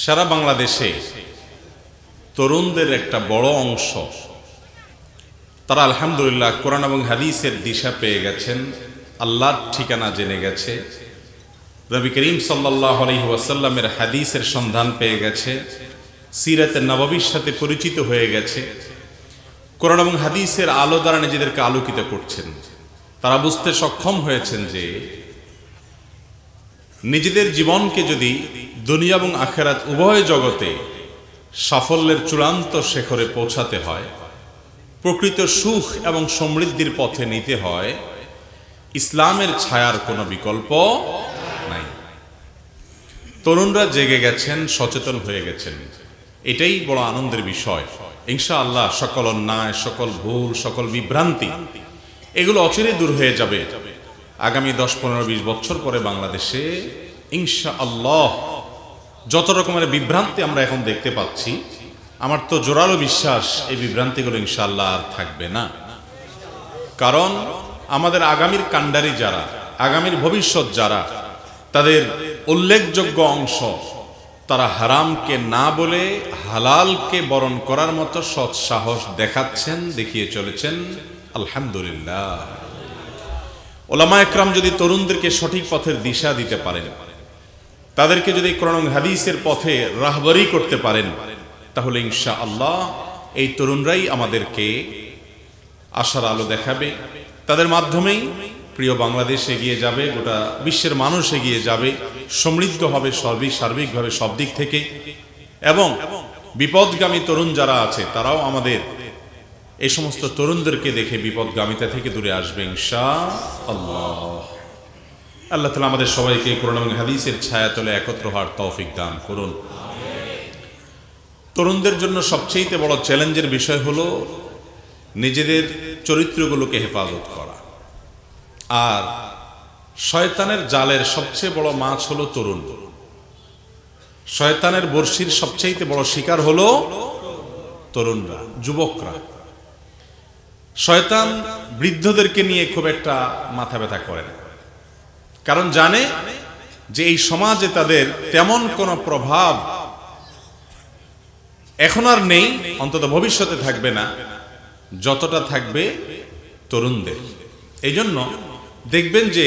সারা বাংলাদেশে তরুণদের একটা বড় অংশ তারা আলহামদুলিল্লাহ কোরআন এবং হাদিসের দিশা পেয়ে গেছেন, আল্লাহর ঠিকানা জেনে গেছে, নবী করিম সাল্লাল্লাহু আলাইহি ওয়াসাল্লামের হাদিসের সন্ধান পেয়ে গেছে, সিরাতে নববীর সাথে পরিচিত হয়ে গেছে, কোরআন এবং হাদিসের আলো দ্বারা নিজেদেরকে আলোকিত করছেন। তারা বুঝতে সক্ষম হয়েছেন যে নিজেদের জীবনকে যদি দুনিয়া এবং আখিরাত উভয় জগতে সাফল্যের চূড়ান্ত শিখরে পৌঁছাতে হয়, প্রকৃত সুখ এবং সমৃদ্ধির পথে নিতে হয়, ইসলামের ছায়ার কোনো বিকল্প নাই। তরুণরা জেগে গেছেন, সচেতন হয়ে গেছেন, এটাই বড় আনন্দের বিষয়। ইনশাআল্লাহ সকল অন্যায়, সকল ভুল, সকল বিভ্রান্তি এগুলো অচিরে দূর হয়ে যাবে। আগামী 10, 15, 20 বছর পরে বাংলাদেশে ইনশাআল্লাহ যত রকমের বিভ্রান্তি আমরা এখন দেখতে পাচ্ছি, আমার তো জোরালো বিশ্বাস এই বিভ্রান্তিগুলো ইনশাআল্লাহ আর থাকবে না। কারণ আমাদের আগামীর কাণ্ডারি যারা, আগামীর ভবিষ্যৎ যারা, তাদের উল্লেখযোগ্য অংশ তারা হারামকে না বলে হালালকে বরণ করার মতো সৎ সাহস দেখাচ্ছেন, দেখিয়ে চলেছেন। আলহামদুলিল্লাহ। ওলামা একরাম যদি তরুণদেরকে সঠিক পথের দিশা দিতে পারেন, তাদেরকে যদি কোরআন এবং হাদিসের পথে রাহবারি করতে পারেন, তাহলে ইনশাআল্লাহ এই তরুণরাই আমাদেরকে আশার আলো দেখাবে। তাদের মাধ্যমেই প্রিয় বাংলাদেশ এগিয়ে যাবে, গোটা বিশ্বের মানুষ এগিয়ে যাবে, সমৃদ্ধ হবে সার্বিকভাবে সব দিক থেকে। এবং বিপদগামী তরুণ যারা আছে তারাও আমাদের এই সমস্ত তরুণদেরকে দেখে বিপদগামিতা থেকে দূরে আসবে ইনশাআল্লাহ। আল্লাহ তাআলা আমাদের সবাইকে কোরআন এবং হাদিসের ছায়াতলে একত্র হওয়ার তৌফিক দান করুন। তরুণদের জন্য সবচেয়ে বড় চ্যালেঞ্জের বিষয় হলো নিজেদের চরিত্রগুলোকে হেফাজত করা। আর শয়তানের জালের সবচেয়ে বড় মাছ হলো তরুণ। শয়তানের বর্ষির সবচেয়ে বড় শিকার হলো তরুণরা, যুবকরা। শয়তান বৃদ্ধদেরকে নিয়ে খুব একটা মাথা ব্যথা করে না, কারণ জানে যে এই সমাজে তাদের তেমন কোনো প্রভাব এখন আর নেই, অন্তত ভবিষ্যতে থাকবে না, যতটা থাকবে তরুণদের। এই জন্য দেখবেন যে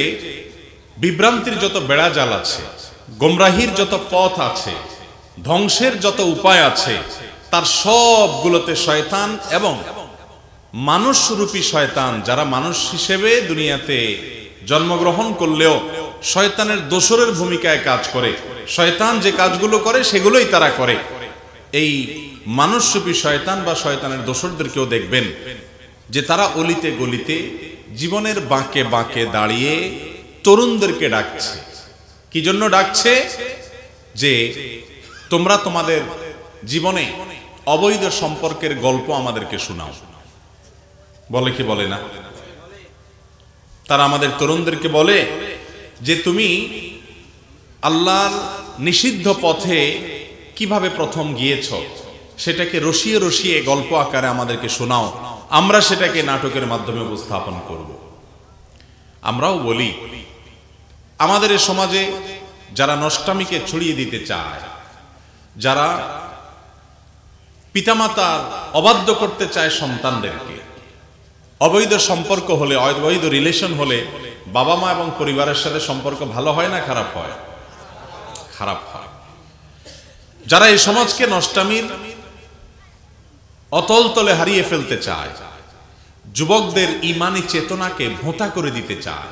বিভ্রান্তির যত বেড়া জাল আছে, গোমরাহির যত পথ আছে, ধ্বংসের যত উপায় আছে, তার সবগুলোতে শয়তান এবং মানুষরূপী শয়তান, যারা মানুষ হিসেবে দুনিয়াতে জন্মগ্রহণ করলেও শয়তানের দোসরের ভূমিকায় কাজ করে, শয়তান যে কাজগুলো করে সেগুলোই তারা করে। এই মানুষরূপী শয়তান বা শয়তানের দোসরদেরকেও দেখবেন যে তারা অলিতে গলিতে জীবনের বাঁকে বাঁকে দাঁড়িয়ে তরুণদেরকে ডাকছে। কি জন্য ডাকছে? যে তোমরা তোমাদের জীবনে অবৈধ সম্পর্কের গল্প আমাদেরকে শোনাও। বলে কি বলে না? তারা আমাদের তরুণদেরকে বলে যে তুমি আল্লাহর নিষিদ্ধ পথে কিভাবে প্রথম গিয়েছ সেটাকে রসিয়ে রসিয়ে গল্প আকারে আমাদেরকে শোনাও, আমরা সেটাকে নাটকের মাধ্যমে উপস্থাপন করব। আমরাও বলি, আমাদের এই সমাজে যারা নষ্টামিকে ছড়িয়ে দিতে চায়, যারা পিতামাতার অবাধ্য করতে চায় সন্তানদেরকে, অবৈধ সম্পর্ক হলে, অবৈধ রিলেশন হলে বাবা মা এবং পরিবারের সাথে সম্পর্ক ভালো হয় না খারাপ হয়? খারাপ হয়। যারা এই সমাজকে নষ্টামির অতল তলে হারিয়ে ফেলতে চায়, যুবকদের ঈমানি চেতনাকে ভোঁতা করে দিতে চায়,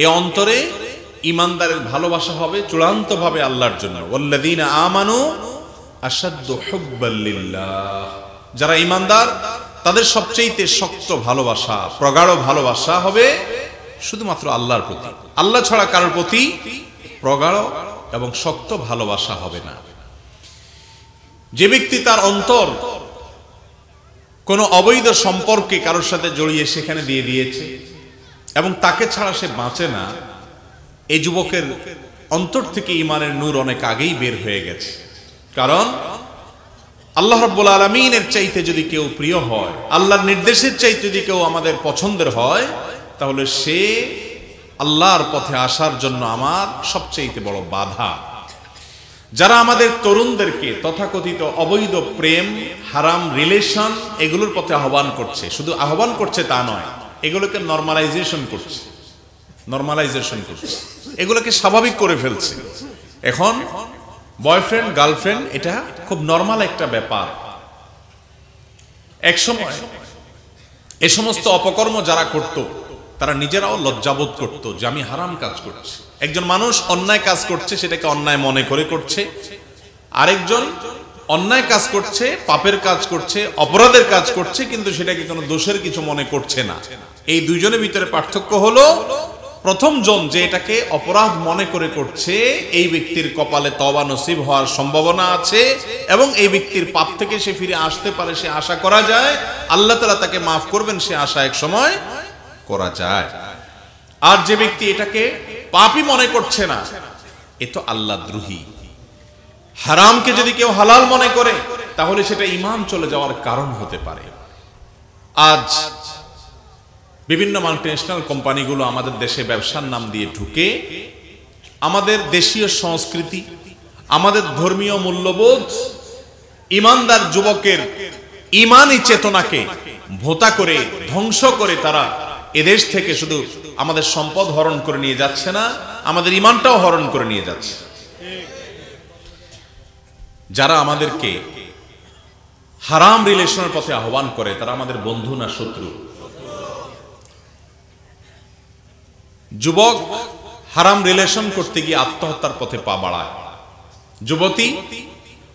এ অন্তরে ঈমানদারের ভালোবাসা হবে চূড়ান্তভাবে আল্লাহর জন্য। ওয়াল্লাযীনা আমানু আশাদ্দু হুব্বাল লিল্লাহ। যারা ঈমানদার তাদের সবচেয়ে শক্ত ভালোবাসা, প্রগাঢ় ভালোবাসা হবে শুধুমাত্র আল্লাহর প্রতি। আল্লাহ ছাড়া কারোর প্রতি প্রগাঢ় এবং শক্ত ভালোবাসা হবে না। যে ব্যক্তি তার অন্তর কোনো অবৈধ সম্পর্কে কারোর সাথে জড়িয়ে সেখানে দিয়ে দিয়েছে এবং তাকে ছাড়া সে বাঁচে না, এই যুবকের অন্তর থেকে ঈমানের নূর অনেক আগেই বের হয়ে গেছে। কারণ আল্লাহ রাব্বুল আলামিনের চাইতে যদি কেউ প্রিয় হয়, আল্লাহর নির্দেশের চাইতে যদি কেউ আমাদের পছন্দের হয়, তাহলে সে আল্লাহর পথে আসার জন্য আমার সবচেয়ে বড় বাধা। যারা আমাদের তরুণদেরকে তথাকথিত অবৈধ প্রেম, হারাম রিলেশন এগুলোর পথে আহ্বান করছে, শুধু আহ্বান করছে তা নয়, এগুলোকে নরমালাইজেশন করছে, এগুলোকে স্বাভাবিক করে ফেলছে। এখন বয়ফ্রেন্ড গার্লফ্রেন্ড এটা খুব নরমাল একটা ব্যাপার। একসময় এ সমস্ত অপকর্ম যারা করত তারা নিজেরাও লজ্জাবোধ করত যে আমি হারাম কাজ করছি। একজন মানুষ অন্যায় কাজ করছে, সেটাকে অন্যায় মনে করে করছে, আরেকজন অন্যায় কাজ করছে, পাপের কাজ করছে, অপরাধের কাজ করছে, কিন্তু সেটাকে কোনো দোষের কিছু মনে করছে না। এই দুইজনের ভিতরে পার্থক্য হলো, প্রথম জন যে এটাকে অপরাধ মনে করে করছে, এই ব্যক্তির কপালে তওবা নসিব হওয়ার সম্ভাবনা আছে এবং এই ব্যক্তির পাপ থেকে সে ফিরে আসতে পারে, সে আশা করা যায় আল্লাহ তাআলা তাকে মাফ করবেন, সে আশা এক সময় করা যায়। আর যে ব্যক্তি এটাকে পাপই মনে করছে না, এ তো আল্লাহ দ্রোহী। হারামকে যদি কেউ হালাল মনে করে তাহলে সেটা ঈমান চলে যাওয়ার কারণ হতে পারে। আজ বিভিন্ন মাল্টিন্যাশনাল কোম্পানিগুলো আমাদের দেশে ব্যবসার নাম দিয়ে ঢুকে আমাদের দেশীয় সংস্কৃতি, আমাদের ধর্মীয় মূল্যবোধ, ঈমানদার যুবকের ঈমানি চেতনাকে ভোঁতা করে ধ্বংস করে তারা এদেশ থেকে শুধু আমাদের সম্পদ হরণ করে নিয়ে যাচ্ছে না, আমাদের ঈমানটাও হরণ করে নিয়ে যাচ্ছে। যারা আমাদেরকে হারাম রিলেশনের পথে আহ্বান করে তারা আমাদের বন্ধু না শত্রু? যুবক হারাম রিলেশন করতে গিয়ে আত্মহত্যার পথে পা বাড়ায়, যুবতী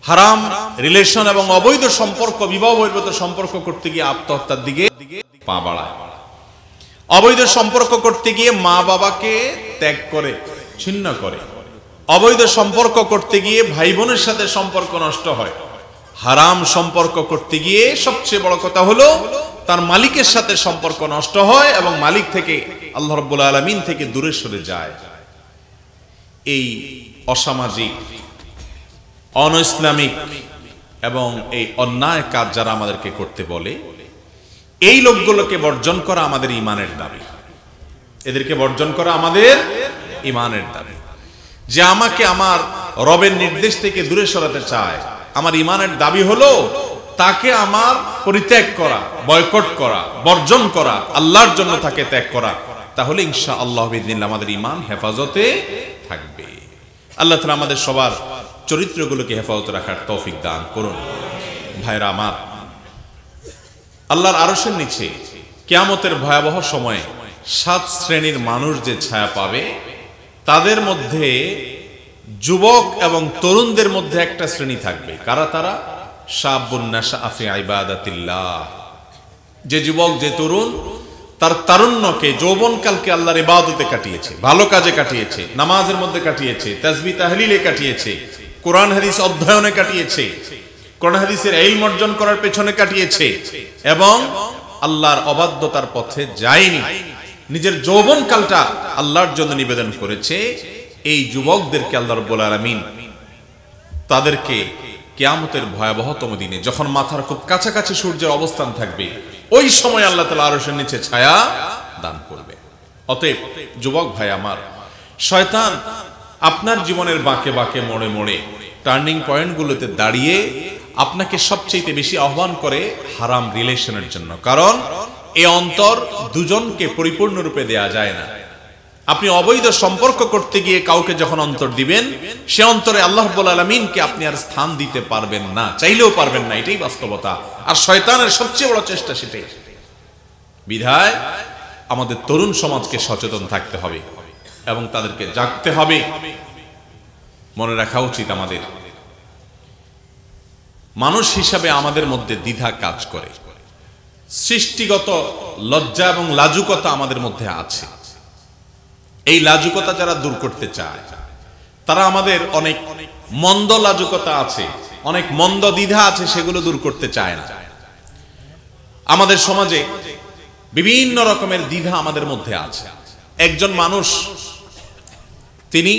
হারাম রিলেশন এবং অবৈধ সম্পর্ক, বিবাহ বহির্ভূত সম্পর্ক করতে গিয়ে আত্মহত্যার দিকে পা বাড়ায়, অবৈধ সম্পর্ক করতে গিয়ে মা বাবাকে ত্যাগ করে, ছিন্ন করে, অবৈধ সম্পর্ক করতে গিয়ে ভাই বোনের সাথে সম্পর্ক নষ্ট হয়, হারাম সম্পর্ক করতে গিয়ে সবচেয়ে বড় কথা হলো তার মালিকের সাথে সম্পর্ক নষ্ট হয় এবং মালিক থেকে, আল্লাহ রাব্বুল আলামিন থেকে দূরে সরে যায়। এই অসামাজিক, অনইসলামিক এবং এই অন্যায় কাজ যারা আমাদেরকে করতে বলে, এই লোকগুলোকে বর্জন করা আমাদের ঈমানের দাবি। এদেরকে বর্জন করা আমাদের ঈমানের দাবি। যে আমাকে আমার রবের নির্দেশ থেকে দূরে সরাতে চায়, আমার ঈমানের দাবি হলো তাকে আমার পরিত্যাগ করা, বয়কট করা, বর্জন করা, আল্লাহর জন্য তাকে ত্যাগ করা। তাহলে ইনশাআল্লাহ বিইذনিল্লাহ আমাদের ঈমান হেফাজতে থাকবে। আল্লাহ তাআলা আমাদের সবার চরিত্রগুলোকে হেফাজতে রাখার তৌফিক দান করুন। ভাইরা আমার, আল্লাহর আরশের নিচে কিয়ামতের ভয়াবহ সময়ে 7 শ্রেণীর মানুষ যে ছায়া পাবে, তাদের মধ্যে যুবক এবং তরুণদের মধ্যে একটা শ্রেণী থাকবে। কারা তারা? শাবুন নাশআ ফি ইবাদাতিল্লাহ। যে যুবক, যে তরুণ তার তারুণ্যকে, যৌবনকালকে আল্লাহর ইবাদতে কাটিয়েছে, ভালো কাজে কাটিয়েছে, নামাজের মধ্যে কাটিয়েছে, তাসবিহ তাহলিলে কাটিয়েছে, কোরআন হাদিস অধ্যয়নে কাটিয়েছে, কোরআন হাদিসের ইলম অর্জন করার পেছনে কাটিয়েছে এবং আল্লাহর অবাধ্যতার পথে যায়নি, নিজের যৌবনকালটা আল্লাহর জন্য নিবেদন করেছে, এই যুবকদেরকে আল্লাহ রাব্বুল আলামিন তাদেরকে কিয়ামতের ভয়াবহতম দিনে, যখন মাথার খুব কাছাকাছি সূর্যের অবস্থান থাকবে, ওই সময় আল্লাহ তাআলা আরশের নিচে ছায়া দান করবে। অতএব যুবক ভাই আমার, শয়তান আপনার জীবনের বাঁকে বাঁকে, মোড়ে মোড়ে, টার্নিং পয়েন্টগুলোতে দাঁড়িয়ে আপনাকে সবচেয়ে বেশি আহ্বান করে হারাম রিলেশনের জন্য। কারণ এই অন্তর দুজনকে পরিপূর্ণরূপে দেয়া যায় না। আপনি অবৈধ সম্পর্ক করতে গিয়ে কাউকে যখন অন্তর দিবেন, সে অন্তরে আল্লাহ রাব্বুল আলামিনকে আপনি আর স্থান দিতে পারবেন না, চাইলেও পারবেন না, এটাই বাস্তবতা। আর শয়তানের সবচেয়ে বড় চেষ্টা সেটাই। বিধায় আমাদের তরুণ সমাজকে সচেতন থাকতে হবে এবং তাদেরকে জাগতে হবে। মনে রাখা উচিত, আমাদের মানুষ হিসাবে আমাদের মধ্যে দ্বিধা কাজ করে, সৃষ্টিগত লজ্জা এবং লাজুকতা আমাদের মধ্যে আছে। এই লাজুকতা যারা দূর করতে চায়, তারা আমাদের অনেক মন্দ লাজুকতা আছে, অনেক মন্দ দ্বিধা আছে, সেগুলো দূর করতে চায় না। আমাদের সমাজে বিভিন্ন রকমের দ্বিধা আমাদের মধ্যে আছে। একজন মানুষ তিনি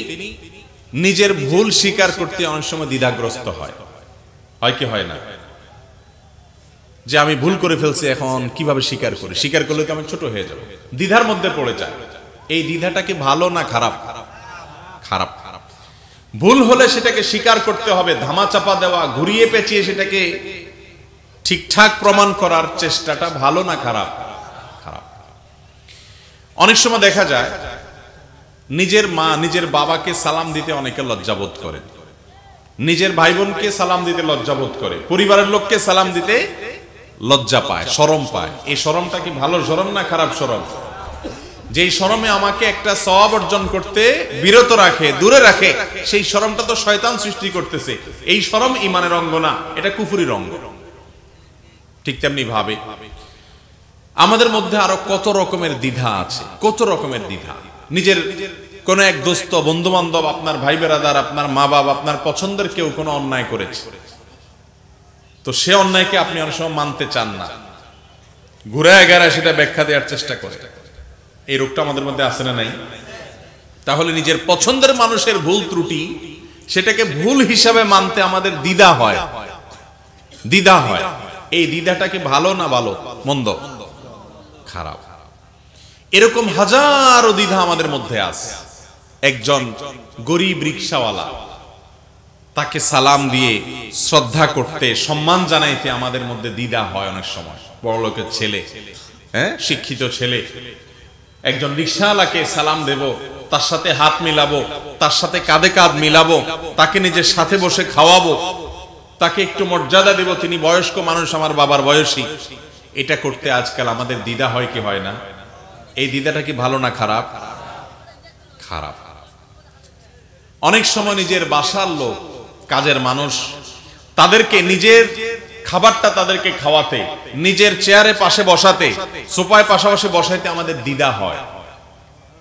নিজের ভুল স্বীকার করতে অনেক সময় দ্বিধাগ্রস্ত হয় কি হয় না? যে আমি ভুল করে ফেলছি, এখন কিভাবে স্বীকার করি, স্বীকার করলে তো আমি ছোট হয়ে যাব, দ্বিধার মধ্যে পড়ে যায়। এই দ্বিধাটা কি ভালো না খারাপ? খারাপ। ভুল হলে সেটাকে স্বীকার করতে হবে, ধামাচাপা দেওয়া, ঘুরিয়ে পেঁচিয়ে সেটাকে ঠিকঠাক প্রমাণ করার চেষ্টাটা ভালো না খারাপ? খারাপ। অনেক সময় দেখা যায় নিজের মা নিজের বাবাকে সালাম দিতে অনেকে লজ্জাবোধ করে, নিজের ভাই বোনকে সালাম দিতে লজ্জাবোধ করে, পরিবারের লোককে সালাম দিতে লজ্জা পায়, শরম পায়। এই শরমটা কি ভালো শরম না খারাপ শরম? যেই শরমে আমাকে একটা সওয়াব অর্জন করতে বিরত রাখে, দূরে রাখে, সেই শরমটা তো শয়তান সৃষ্টি করতেছে। এই শরম ঈমানের অঙ্গ না, এটা কুফরির অঙ্গ। ঠিক তেমনি ভাবে আমাদের মধ্যে আরো কত রকমের দ্বিধা আছে, কত রকমের দ্বিধা। নিজের কোন এক দোস্ত, বন্ধু বান্ধব, আপনার ভাই বেরাদার, আপনার মা বাবা, আপনার পছন্দের কেউ কোনো অন্যায় করেছে, তো সে অন্যায়কে আপনি অনেক সময় মানতে চান না, ঘুরায় গেরায় সেটা ব্যাখ্যা দেওয়ার চেষ্টা করে। এই রোগটা আমাদের মধ্যে আছে না নাই? তাহলে নিজের পছন্দের মানুষের ভুল ত্রুটি সেটাকে ভুল হিসাবে মানতে আমাদের দ্বিধা হয়, দ্বিধা হয়। এই দ্বিধাটা কি ভালো না ভালো মন্দ? খারাপ। এরকম হাজারো দ্বিধা আমাদের মধ্যে আছে। একজন গরিব রিকশাওয়ালা, তাকে সালাম দিয়ে শ্রদ্ধা করতে, সম্মান জানাইতে আমাদের মধ্যে দ্বিধা হয় অনেক সময়। বড়লোকের ছেলে, শিক্ষিত ছেলে, একজন রিকশাওয়ালাকে সালাম দেব, তার সাথে হাত মিলাবো, তার সাথে কাঁধে কাঁধ মিলাবো, তাকে নিজের সাথে বসে খাওয়াবো, তাকে একটু মর্যাদা দেব, তিনি বয়স্ক মানুষ, আমার বাবার বয়সী। এটা করতে আজকাল আমাদের দ্বিধা হয় কি হয় না? এই দ্বিধাটা কি ভালো না খারাপ? খারাপ। অনেক সময় নিজের বাসার লোক, কাজের মানুষ, তাদেরকে নিজের খাবারটা তাদেরকে খাওয়াতে, নিজের চেয়ারে পাশে বসাতে, সোফায় পাশাপাশি বসাইতে আমাদের দ্বিধা হয়।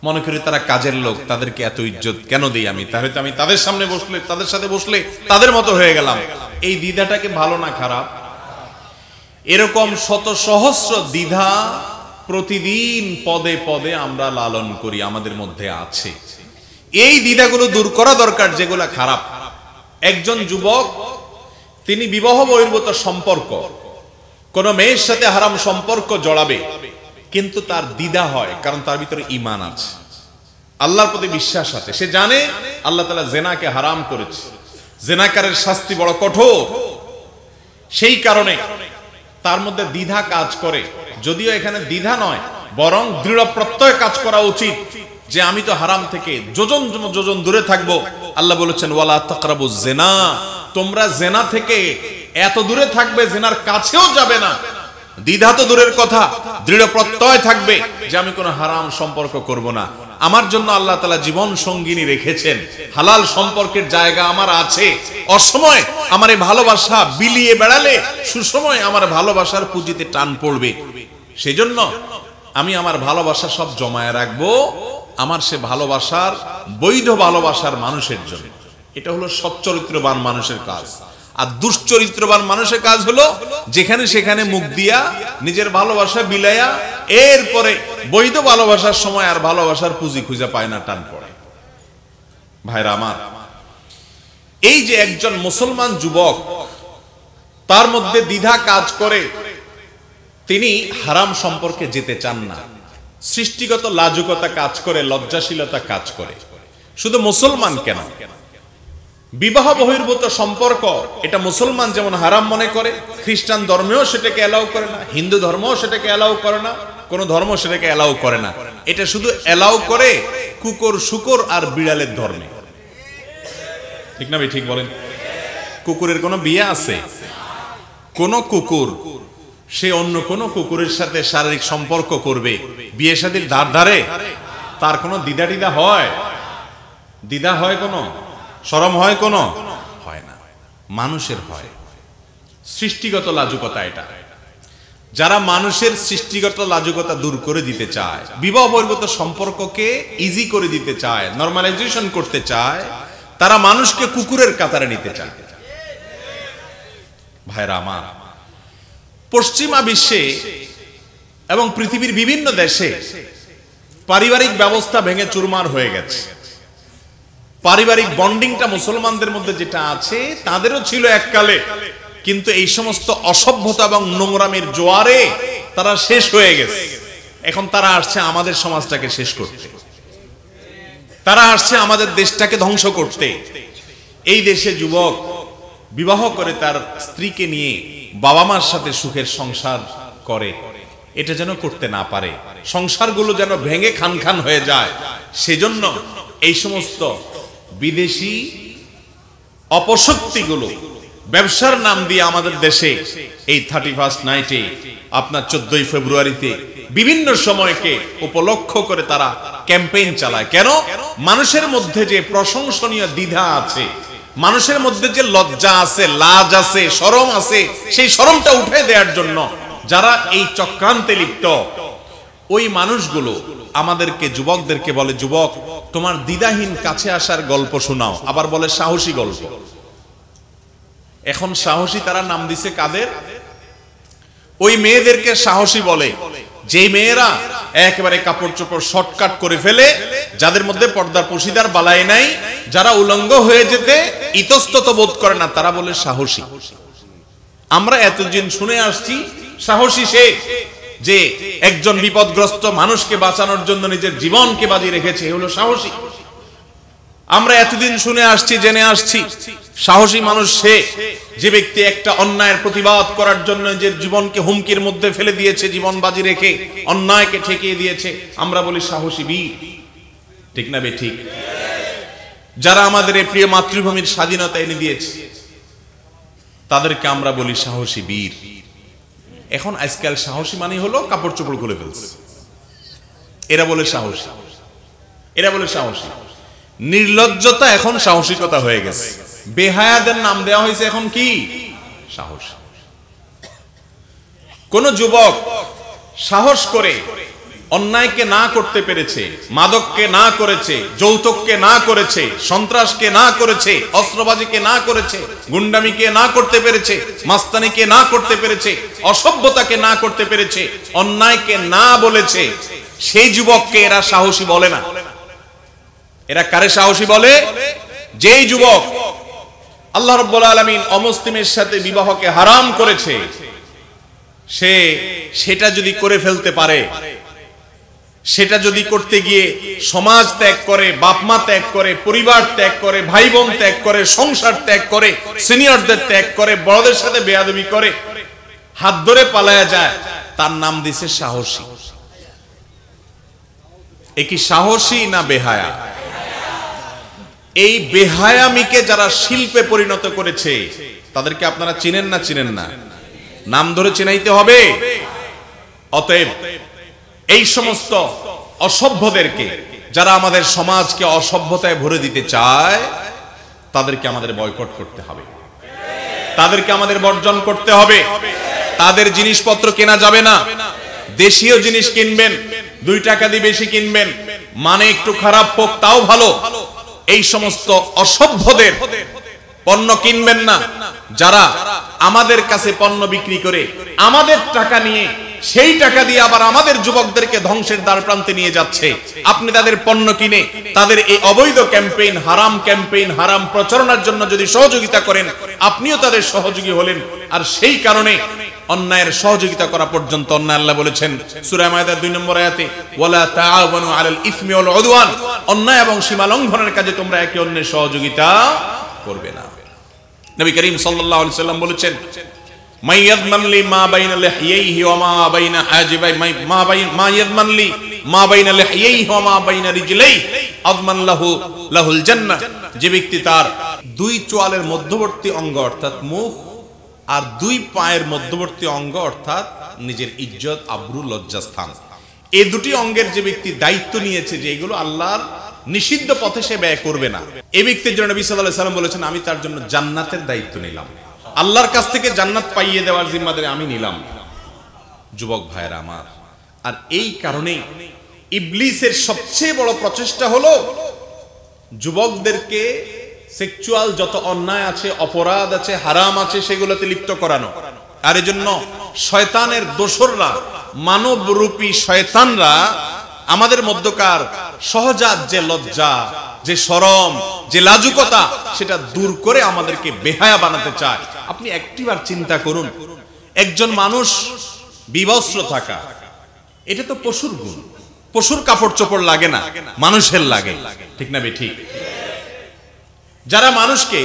মনে করি তারা কাজের লোক, তাদেরকে এত ইজ্জত কেন দিই আমি? তাহলে তো আমি তাদের সামনে বসলে, তাদের সাথে বসলে তাদের মতো হয়ে গেলাম। এই দ্বিধাটাকে ভালো না খারাপ? এরকম শত সহস্র দ্বিধা প্রতিদিন পদে পদে আমরা লালন করি, আমাদের মধ্যে আছে। এই দ্বিধাগুলো দূর করা দরকার, যেগুলো খারাপ। একজন যুবক, তিনি বিবাহ বহির্ভূত সম্পর্ক, কোন মেয়ের সাথে হারাম সম্পর্ক জড়াবে, কিন্তু তার দ্বিধা হয়, কারণ তার ভিতরে ঈমান আছে, আল্লাহর প্রতি বিশ্বাস আছে। সে জানে আল্লাহ তাআলা জেনাকে হারাম করেছে, জেনাকারের শাস্তি বড় কঠোর। সেই কারণে তার মধ্যে দ্বিধা কাজ করে। যদিও এখানে দ্বিধা নয়, বরং দৃঢ় প্রত্যয় কাজ করা উচিত যে আমি তো হারাম থেকে যোজন যোজন দূরে থাকবো। আল্লাহ বলেছেন ওয়ালা তাকরাবুজ জিনা, তোমরা জেনা থেকে এত দূরে থাকবে, জেনার কাছেও যাবে না। দ্বিধা তো দূরের কথা, দৃঢ় প্রত্যয় থাকবে যে আমি কোনো হারাম সম্পর্ক করব না। আমার জন্য আল্লাহ তাআলা জীবন সঙ্গিনী রেখেছেন, হালাল সম্পর্কের জায়গা আমার আছে। অসময় আমার এই ভালোবাসা বিলিয়ে বেড়ালে সুসময় আমার ভালোবাসার পুঁজিতে টান পড়বে। সেজন্য আমি আমার ভালোবাসা সব জমায়ে রাখবো আমার সে ভালোবাসার, বৈধ ভালোবাসার মানুষের জন্য। এটা হলো সচ্চরিত্রবান মানুষের কাজ। আর দুশ্চরিত্রবান মানুষের কাজ হলো যেখানে সেখানে মুখ দিয়া নিজের ভালোবাসা বিলাইয়া এরপরে বৈধ ভালোবাসার সময় আর ভালোবাসার পুঁজি খুঁজে পায় না, টান পড়ে। ভাইরা আমার, এই যে একজন মুসলমান যুবক, তার মধ্যে দ্বিধা কাজ করে, তিনি হারাম সম্পর্কে যেতে চান না, সৃষ্টিগত লাজুকতা কাজ করে, লজ্জাশীলতা কাজ করে। শুধু মুসলমান কেন, বিবাহ বহির্ভূত সম্পর্ক এটা মুসলমান যেমন হারাম মনে করে, খ্রিস্টান ধর্মেও সেটাকে এলাও করে না, হিন্দু ধর্মও সেটাকে এলাও করে না, কোন ধর্ম সেটাকে এলাও করে না। এটা শুধু এলাও করে কুকুর, শুকর আর বিড়ালের ধর্মে। ঠিক না ভাই? ঠিক বলেন। কুকুরের কোনো বিয়ে আছে? কোন কুকুর সে অন্য কোন কুকুরের সাথে শারীরিক সম্পর্ক করবে, বিয়ে শাদীর ধার ধারে, তার কোনো দ্বিধা টিধা হয়? দ্বিধা হয়? কোনো শরম হয়? কোনো হয় না। মানুষের হয় সৃষ্টিগত লাজুকতা। এটা যারা মানুষের সৃষ্টিগত লাজুকতা দূর করে দিতে চায়, বিবাহ বহির্ভূত সম্পর্ককে ইজি করে দিতে চায়, নরমালাইজেশন করতে চায়, তারা মানুষকে কুকুরের কাতারে নিতে চায়। ভাইরা আমার, পশ্চিমা বিশ্বে এবং পৃথিবীর বিভিন্ন দেশে পারিবারিক ব্যবস্থা ভেঙে চুরমার হয়ে গেছে। পারিবারিক বন্ডিংটা মুসলমানদের মধ্যে যেটা আছে তাদেরও ছিল এককালে, কিন্তু এই সমস্ত অসভ্যতা এবং নোংরামের জোয়ারে তারা শেষ হয়ে গেছে। এখন তারা আসছে আমাদের সমাজটাকে শেষ করতে, তারা আসছে আমাদের দেশটাকে ধ্বংস করতে। এই দেশে যুবক বিবাহ করে তার স্ত্রীকে নিয়ে বাবা মার সাথে সুখের সংসার করে, এটা যেন করতে না পারে, সংসারগুলো যেন ভেঙে খান খান হয়ে যায়, সেজন্য এই সমস্ত বিদেশি অপশক্তিগুলো ব্যবসার নাম দিয়ে আমাদের দেশে এই 31st নাইটে আপনার 14ই ফেব্রুয়ারিতে বিভিন্ন সময়কে উপলক্ষ করে তারা ক্যাম্পেইন চালায়। কেন? মানুষের মধ্যে যে প্রশংসনীয় দ্বিধা আছে, মানুষের মধ্যে যে লজ্জা আছে, লাজ আছে, শরম আছে, সেই শরমটা উঠে দেওয়ার জন্য যারা এই চক্রান্তে লিপ্ত, ওই মানুষগুলো আমাদেরকে যুবকদেরকে বলে, যুবক তোমার দ্বিধাহীন কাছে আসার গল্প শোনাও, আবার বলে সাহসী গল্প। এখন সাহসী তারা নাম দিছে কাদের? ওই মেয়েদেরকে সাহসী বলে যেই মেয়েরা একেবারে কাপড় চোপড় শর্টকাট করে ফেলে, যাদের মধ্যে পর্দার পশিদার বালাই নাই, যারা উলঙ্গ হয়ে যেতে ইতস্তত বোধ করে না, তারা বলে সাহসী। আমরা এতদিন শুনে আসছি সাহসী সে যে একজন বিপদগ্রস্ত মানুষকে বাঁচানোর জন্য নিজের জীবনকে বাজি রেখেছে, হলো সাহসী। আমরা এতদিন শুনে আসছি, জেনে আসছি সাহসী মানুষ সে যে ব্যক্তি একটা অন্যায়ের প্রতিবাদ করার জন্য নিজের জীবনকে হুমকির মধ্যে ফেলে দিয়েছে, জীবন বাজি রেখে অন্যায়কে ঠেকিয়ে দিয়েছে, আমরা বলি সাহসী বীর। ঠিক না বে ঠিক? যারা আমাদের এই প্রিয় মাতৃভূমির স্বাধীনতা এনে দিয়েছে তাদেরকে আমরা বলি সাহসী বীর। এখন আজকাল সাহসী মানে হলো কাপড় চোপড় খুলে ফেলছে, এরা বলে সাহসী, এরা বলে সাহসী। নির্লজ্জতা এখন সাহসিকতা হয়ে গেছে, বেহায়াদের নাম দেওয়া হয়েছে এখন কি? সাহস। কোন যুবক সাহস করে অন্যায়কে না করতে পেরেছে, মাদককে না করেছে, যৌতুককে না করেছে, সন্ত্রাসকে না করেছে, অস্ত্রবাজিকে না করেছে, গুন্ডামিকে না করতে পেরেছে, মাস্তানিকে না করতে পেরেছে, অসভ্যতাকে না করতে পেরেছে, অন্যায়কে না বলেছে, সেই যুবককে এরা সাহসী বলে না। এরা কারে সাহসী বলে? যেই যুবক আল্লাহ রাব্বুল আলামিন অমুসলিমের সাথে বিবাহকে হারাম করেছে, সে সেটা যদি করে ফেলতে পারে, সেটা যদি করতে গিয়ে সমাজ ত্যাগ করে, বাপমা ত্যাগ করে, পরিবার ত্যাগ করে, ভাই বোন ত্যাগ করে, সংসার ত্যাগ করে, সিনিয়রদের ত্যাগ করে, বড়দের সাথে বেয়াদবি করে, হাত ধরে পালায়া যায়, তার নাম দিছে সাহসী। এ কি সাহসী না বেহায়া? এই বেহায়ামিকে যারা শিল্পে পরিণত করেছে তাদেরকে আপনারা চিনেন না? চিনেন না? নাম ধরে চিনাইতে হবে। অতএব এই সমস্ত অসভ্যদেরকে, যারা আমাদের সমাজকে অসভ্যতায় ভরে দিতে চায়, তাদেরকে আমাদের বয়কট করতে হবে, তাদেরকে আমাদের বর্জন করতে হবে। তাদের জিনিসপত্র কেনা যাবে না। দেশীয় জিনিস কিনবেন, 2 টাকা দিয়ে বেশি কিনবেন, মানে একটু খারাপ হোক তাও ভালো। এই সমস্ত অসভ্যদের পণ্য কিনবেন না, যারা আমাদের কাছে পণ্য বিক্রি করে আমাদের টাকা নিয়ে সেই টাকা দিয়ে আবার আমাদের যুবকদেরকে ধ্বংসের দ্বার প্রান্তে নিয়ে যাচ্ছে। আপনি তাদের পণ্য কিনে তাদের এই অবৈধ ক্যাম্পেইন, হারাম প্রচারণার জন্য যদি সহযোগিতা করেন, আপনিও তাদের সহযোগী হলেন। আর সেই কারণে অন্যায়ের সহযোগিতা করা পর্যন্ত অন্যায়, আল্লাহ বলেছেন সূরা মায়েদার 2 নম্বর আয়াতে, ওয়ালা তাআওয়ানু আলাল ইসমি ওয়াল উদওয়ান, অন্যায় এবং সীমা লঙ্ঘনের কাজে তোমরা একে অন্যের সহযোগিতা করবে না। নবী করিম সাল্লাল্লাহু আলাইহি সাল্লাম বলেছেন, মা ইয়াযমান লি মা বাইনা লিহইহি ওয়া মা বাইনা হাজিবাই, মা ইয়াযমান লি মা বাইনা লিহইহি ওয়া মা বাইনা রিজলাইহি আযমান লাহুল জান্নাহ। যে ব্যক্তি তার 2 চোয়ালের মধ্যবর্তী অঙ্গ অর্থাৎ মুখ আর 2 পায়ের মধ্যবর্তী অঙ্গ অর্থাৎ নিজের ইজ্জত, আবরু, লজ্জাস্থান, এই 2টি অঙ্গের যে ব্যক্তি দায়িত্ব নিয়েছে যে এগুলো আল্লাহর নিষিদ্ধ পথে সে ব্যয় করবে না, এই ব্যক্তির জন্য নবী সাল্লাল্লাহু আলাইহি সাল্লাম বলেছেন, আমি তার জন্য জান্নাতের দায়িত্ব নিলাম, আল্লাহর কাছ থেকে জান্নাত পাইয়ে দেওয়ার জিম্মাদারি আমি নিলাম। যুবক ভাইয়েরা আমার, আর এই কারণেই ইবলিসের সবচেয়ে বড় প্রচেষ্টা হলো যুবকদেরকে সেক্সুয়াল যত অন্যায় আছে, অপরাধ আছে, হারাম আছে, সেগুলোতে লিপ্ত করানো। আর এজন্য শয়তানের দোসররা, মানবরূপী শয়তানরা আমাদের মধ্যকার সহজাত যে লজ্জা, যে শরম, যে লাজুকতা, সেটা দূর করে আমাদেরকে বেহায়া বানাতে চায়। আপনি একটিবার চিন্তা করুন, একজন মানুষ বিবস্ত্র থাকা, এটা তো পশুর গুণ। পশুর কাপড় চোপড় লাগে না, মানুষের লাগে। ঠিক না বে ঠিক? যারা মানুষকে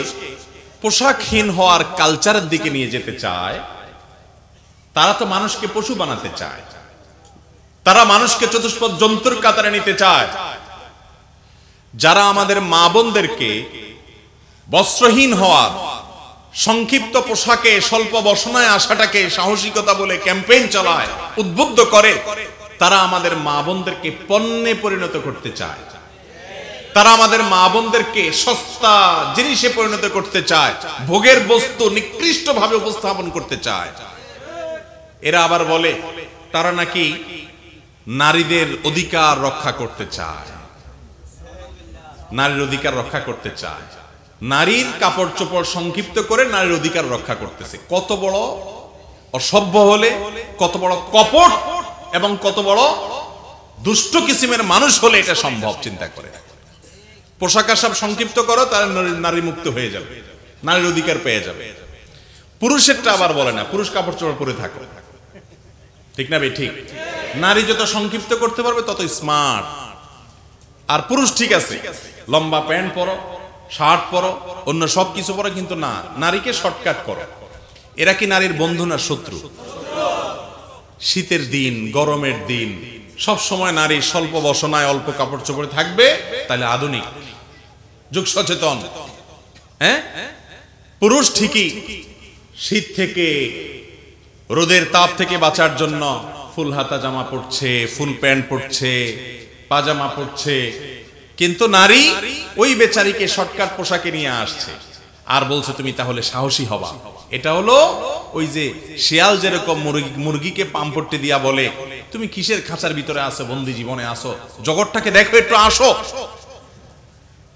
পোশাকহীন হওয়ার কালচারের দিকে নিয়ে যেতে চায়, তারা তো মানুষকে পশু বানাতে চায়, তারা মানুষকে চতুষ্পদ জন্তুর কাতারে নিতে চায়। যারা আমাদের মা বোনদেরকে বস্ত্রহীন হওয়ার, সংক্ষিপ্ত পোশাকে স্বল্প বসনায় আসাটাকে সাহসিকতা বলে ক্যাম্পেইন চালায়, উদ্বুদ্ধ করে, তারা আমাদের মা বোনদেরকে পণ্যে পরিণত করতে চায়। তারা আমাদের মা বোনদেরকে সস্তা জিনিসে পরিণত করতে চায়, ভোগের বস্তু নিকৃষ্টভাবে উপস্থাপন করতে চায়। এরা আবার বলে তারা নাকি নারীদের অধিকার রক্ষা করতে চায়, নারীর অধিকার রক্ষা করতে চায়, নারীর কাপড় চোপড় সংক্ষিপ্ত করে নারীর অধিকার রক্ষা করতেছে। কত বড় অসভ্য হলে, কত বড় কপট এবং কত বড় দুষ্ট কিসিমের মানুষ হলে এটা সম্ভব, চিন্তা করে। পোশাক আশাক সংক্ষিপ্ত করো, তার নারী মুক্ত হয়ে যাবে, নারীর অধিকার পেয়ে যাবে। পুরুষেরটা আবার বলে না, পুরুষ কাপড় চোপড় পরে থাকো, ঠিক না ভাই? ঠিক। নারী যত সংক্ষিপ্ত করতে পারবে তত স্মার্ট। আর পুরুষ ঠিক আছে, লম্বা প্যান্ট পরো, শার্ট পরো, অন্য সব কিছু পরো, কিন্তু না, নারীকে শর্টকাট করো। এরা কি নারীর বন্ধু না শত্রু? শীতের দিন, গরমের দিন সব সময় নারী স্বল্প বসনায় অল্প কাপড় চোপড়ে থাকবে, তাহলে আধুনিক, যুগ সচেতন। হ্যাঁ, পুরুষ ঠিকই শীত থেকে, রোদের তাপ থেকে বাঁচার জন্য ফুল হাতা জামা পরছে, ফুল প্যান্ট পরছে, পাজামা পরছে, কিন্তু নারী ওই বেচারিকে শর্টকাট পোশাকে নিয়ে আসছে আর বলছে তুমি তাহলে সাহসী হবা। এটা হলো ওই যে শিয়াল যেরকম মুরগিকে পাম্পট্টি দিয়া বলে তুমি কিসের খাঁচার ভিতরে আসো, বন্দি জীবনে আসো, জগৎটাকে দেখো, একটু আসো।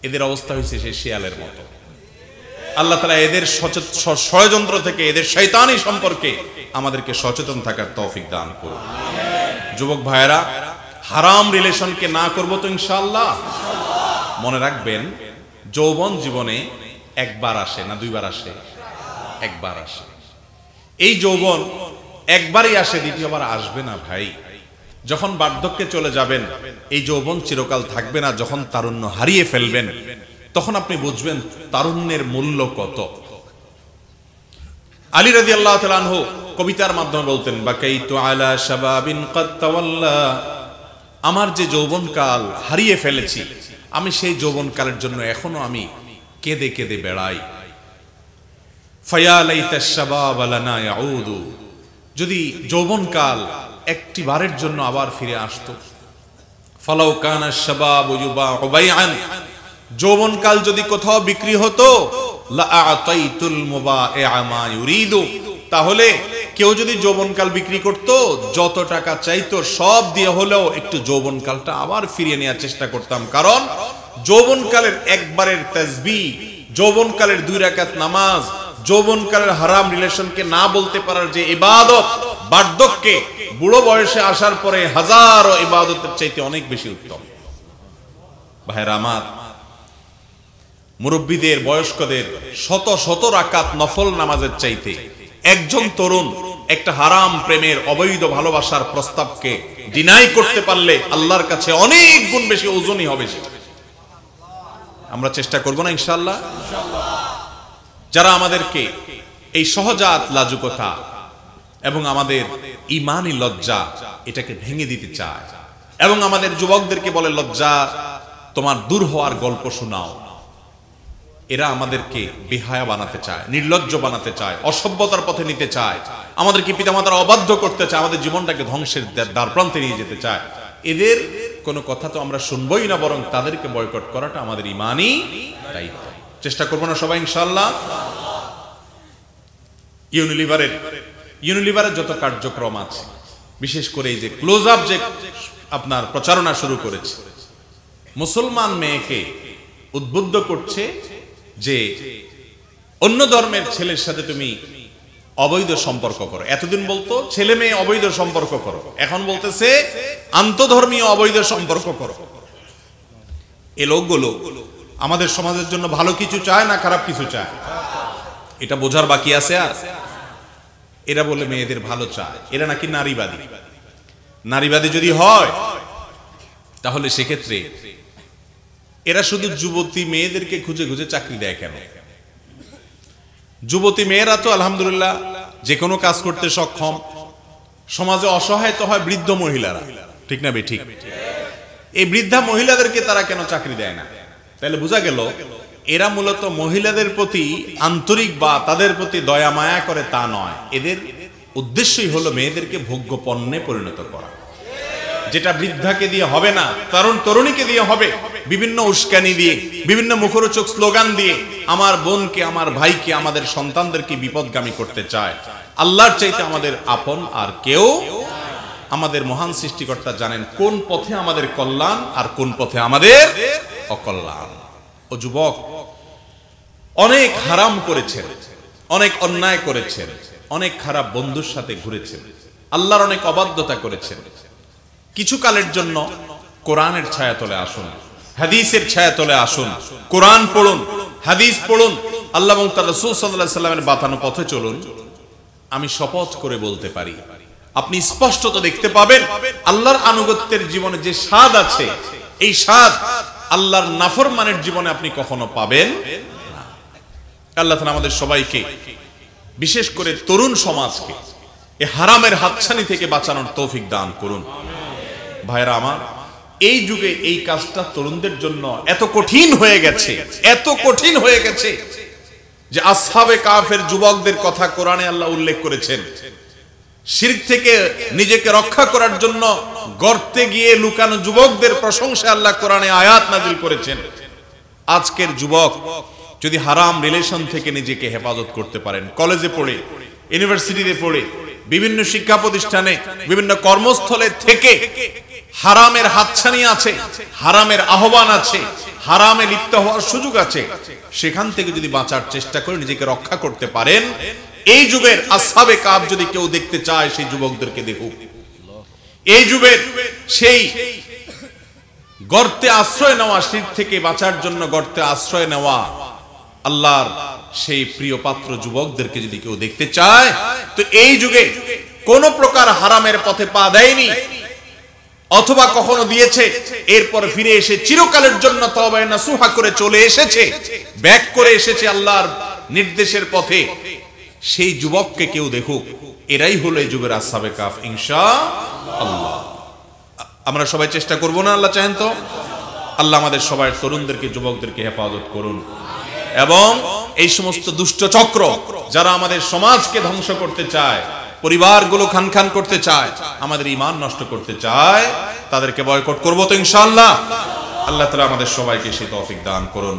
এদের অবস্থা হয়েছে সেই শিয়ালের মতো। আল্লাহ তাআলা এদের ষড়যন্ত্র থেকে, এদের শয়তানি সম্পর্কে আমাদেরকে সচেতন থাকার তৌফিক দান করুন। যুবক ভাইয়েরা, হারাম রিলেশনকে না করব তো ইনশাআল্লাহ। মনে রাখবেন, যৌবন জীবনে একবার আসে না দুইবার আসে? একবার আসে। এই যৌবন একবারই আসে, দ্বিতীয়বার আসবে না ভাই। যখন বার্ধক্যে চলে যাবেন, এই যৌবন চিরকাল থাকবে না। যখন তারুণ্য হারিয়ে ফেলবেন, তখন আপনি বুঝবেন তারুণ্যের মূল্য কত। আলী রাদিয়াল্লাহু তাআলা আনহু কবিতার মাধ্যমে বলতেন, বাকাইতু আলা শাবাবিন ক্বাদ তাওয়াল্লা, আমার যে যৌবনকাল হারিয়ে ফেলেছি, আমি সেই যৌবনকালের জন্য এখনো আমি কেঁদে কেঁদে বেড়াই। ফায়া লাইতাশ শাবাব লানা ইয়াউদু, যদি যৌবনকাল একটি বারের জন্য আবার ফিরে আসতো। ফালাউ কানা শাবাব ইউবাউ বাইআন, যৌবনকাল যদি কোথাও বিক্রি হতো, লা আতাইতুল মুবাইআ মা ইউরিদু, তাহলে কেউ যদি যৌবনকাল বিক্রি করত, যত টাকা চাইতো সব দিয়ে হলেও একটু যৌবনকালটা আবার ফিরিয়ে নেওয়ার চেষ্টা করতাম। কারণ যৌবনকালের একবারের তাসবিহ, যৌবনকালের 2 রাকাত নামাজ, যৌবনকালের হারাম রিলেশনকে না বলতে পারার যে ইবাদত, বার্ধক্যে বুড়ো বয়সে আসার পরে হাজারো ইবাদতের চাইতে অনেক বেশি উত্তম। ভাইরা আমার, মুরব্বীদের, বয়স্কদের শত শত রাকাত নফল নামাজের চাইতে একজন তরুণ একটা হারাম প্রেমের, অবৈধ ভালোবাসার প্রস্তাবকে ডিনাই করতে পারলে আল্লাহর কাছে অনেক গুণ বেশি ওজনই হবে সেটা। আমরা চেষ্টা করব না ইনশাআল্লাহ? যারা আমাদেরকে এই সহজাত লাজুকতা এবং আমাদের ঈমানি লজ্জা এটাকে ভেঙে দিতে চায় এবং আমাদের যুবকদেরকে বলে লজ্জা তোমার দূর হওয়ার গল্প শোনাও, এরা আমাদেরকে বেহায়া বানাতে চায়, নির্লজ্জ বানাতে চায়, অসভ্যতার পথে নিতে চায়, আমাদেরকে পিতামাতার অবাধ্য করতে চায়, আমাদের জীবনটাকে ধ্বংসের দ্বারপ্রান্তে নিয়ে যেতে চায়। এদের কোনো কথা তো আমরা শুনবই না, বরং তাদেরকে বয়কট করাটা আমাদের ঈমানি দায়িত্ব। চেষ্টা করবো না সবাই ইনশাআল্লাহ? ইউনিলিভারের যত কার্যক্রম আছে, বিশেষ করে এই যে ক্লোজ আপ যে আপনার প্রচারণা শুরু করেছে, মুসলমান মেয়েকে উদ্বুদ্ধ করছে যে অন্য ধর্মের ছেলের সাথে তুমি অবৈধ সম্পর্ক করো। এতদিন বলতো ছেলে মেয়ে অবৈধ সম্পর্ক করো, এখন বলতেছে আন্তধর্মীয় অবৈধ সম্পর্ক করো। এই লোকগুলো আমাদের সমাজের জন্য ভালো কিছু চায় না খারাপ কিছু চায়, এটা বোঝার বাকি আছে। আর এরা বলে মেয়েদের ভালো চায়, এরা নাকি নারীবাদী। নারীবাদী যদি হয় তাহলে সেক্ষেত্রে এরা শুধু যুবতী মেয়েদেরকে খুঁজে খুঁজে চাকরি দেয় কেন? যুবতী মেয়েরা তো আলহামদুলিল্লাহ যে কোনো কাজ করতে সক্ষম। সমাজে অসহায় তো হয় বৃদ্ধ মহিলারা, ঠিক না ঠিক? এই বৃদ্ধা মহিলাদেরকে তারা কেন চাকরি দেয় না? তাহলে বোঝা গেল এরা মূলত মহিলাদের প্রতি আন্তরিক বা তাদের প্রতি দয়া মায়া করে তা নয়। এদের উদ্দেশ্যই হলো মেয়েদেরকে ভোগ্য পণ্যে পরিণত করা। যেটা বৃদ্ধাকে দিয়ে হবে না, তরুণীকে দিয়ে হবে। বিভিন্ন উস্কানি দিয়ে, বিভিন্ন মুখরোচক স্লোগান দিয়ে আমার বোনকে, আমার ভাইকে, আমাদের সন্তানদেরকে বিপদগামী করতে চায়। আল্লাহর চাইতে আমাদের আপন আর কেউ। আমাদের মহান সৃষ্টিকর্তা জানেন কোন পথে আমাদের কল্যাণ আর কোন পথে আমাদের অকল্যাণ। ও যুবক, অনেক হারাম করেছেন, অনেক অন্যায় করেছেন, অনেক খারাপ বন্ধুর সাথে ঘুরেছেন, আল্লাহর অনেক অবাধ্যতা করেছেন। কিছু কালের জন্য কোরআনের ছায়াতলে আসুন, হাদিসের ছায়াতলে আসুন, কোরআন পড়ুন, হাদিস পড়ুন, আল্লাহ এবং তার রাসূল সাল্লাল্লাহু আলাইহি সাল্লামের বাতানো পথে চলুন। আমি শপথ করে বলতে পারি আপনি স্পষ্টত দেখতে পাবেন আল্লাহর আনুগত্যের জীবনে যে স্বাদ আছে, এই স্বাদ আল্লাহর নাফরমানের জীবনে আপনি কখনো পাবেন না। আল্লাহ তাআলা আমাদের সবাইকে, বিশেষ করে তরুণ সমাজকে এই হারামের হাতছানি থেকে বাঁচানোর তৌফিক দান করুন। ভাইরা আমার, এই যুগে এই কাজটা তরুণদের জন্য এত কঠিন হয়ে গেছে, এত কঠিন হয়ে গেছে যে আসহাবে কাফের যুবকদের কথা কোরআনে আল্লাহ উল্লেখ করেছেন। শিরক থেকে নিজেকে রক্ষা করার জন্য গর্তে গিয়ে লুকানো যুবকদের প্রশংসায় আল্লাহ কোরআনে আয়াত নাযিল করেছেন। আজকের যুবক যদি হারাম রিলেশন থেকে নিজেকে হেফাজত করতে পারেন, কলেজে পড়ে, ইউনিভার্সিটিতে পড়ে, বিভিন্ন শিক্ষা প্রতিষ্ঠানে, বিভিন্ন কর্মস্থলে থেকে হারামের হাতছানি আছে, হারামের আহ্বান আছে, হারামে লিপ্ত হওয়ার সুযোগ আছে, সেখান থেকে যদি বাঁচার চেষ্টা করে নিজেকে রক্ষা করতে পারেন, এই যুগের আসহাবে কাফ যদি কেউ দেখতে চায় সেই যুবকদেরকে দেখুক। এই যুগের সেই গর্তে আশ্রয় নেওয়া, শিরক থেকে বাঁচার জন্য গর্তে আশ্রয় নেওয়া আল্লাহর সেই প্রিয় পাত্র যুবকদেরকে যদি কেউ দেখতে চায়, তো এই যুগে কোন প্রকার হারামের পথে পা দেয়নি অথবা কখনো দিয়েছে, এরপর ফিরে এসে চিরকালের জন্য তওবা নাসুহা করে চলে এসেছে, ব্যাক করে এসেছে আল্লাহর নির্দেশের পথে, সেই যুবককে কেউ দেখুক। এরাই হলো এই যুগের আসহাবে কাফ ইনশাআল্লাহ। আমরা সবাই চেষ্টা করব না? আল্লাহ চাহেন তো। আল্লাহ আমাদের সবাই তরুণদেরকে, যুবকদেরকে হেফাজত করুন এবং এই সমস্ত দুষ্ট চক্র যারা আমাদের সমাজকে ধ্বংস করতে চায়, পরিবারগুলো খান খান করতে চায়, আমাদের ঈমান নষ্ট করতে চায়, তাদেরকে বয়কট করব তো ইনশাআল্লাহ। আল্লাহ তাআলা আমাদের সবাইকে সেই তৌফিক দান করুন।